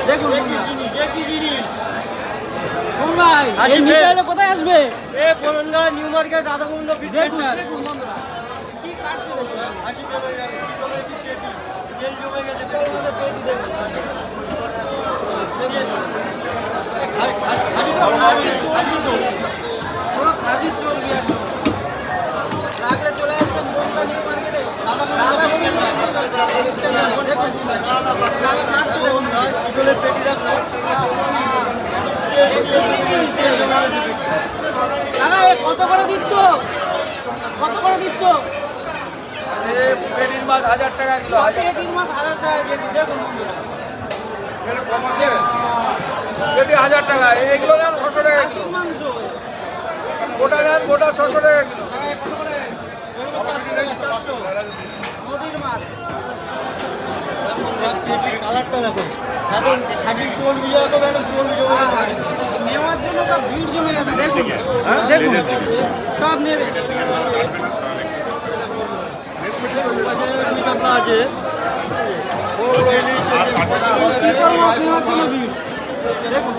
দেখুন একই জিনিস একই জিনিস। ভাই এই মিঠাইটা কোথায় আসবে? এ বরঙ্গা নিউ মার্কেট রাধাগোবিন্দ ফিট দেখুন সেন্টার। দেখুন বন্ধুরা কি কাটছে দেখুন। 80 টাকা যাবে, 80 টাকা কি পেটি, তেল জমে গেছে এর মধ্যে পেটি দেখুন। পুরো খাসি চর্বি একদম। লাগলে চলে আসবেন বরঙ্গা নিউ মার্কেটে। রাধাগোবিন্দ দেখুন চিতলের পেটি রাখো। দাদা এ কত করে দিচ্ছ? কত করে দিচ্ছ? পেটির মাছ 1000 টাকা কিলো। পেটির মাছ 1000 টাকা কেজি দেখুন বন্ধুরা। পেটি 1000 টাকা, এগুলো দাম 600 টাকা কিলো। খাসির মাংস গোটা দাম গোটা 600 টাকা কিলো। কত করে? 400 নদীর মাছ। কালারটা দেখো, এখন খাসির চর্বি যাবে, এখন চর্বি জমে গেছে। নেওয়ার জন্য সব ভিড় জমে গেছে দেখুন দেখুন সব নেবে। দুই টাকা আছে। বড় বড় ইলিশ আছে। চিতল মাছ নেওয়ার জন্য ভিড় দেখুন।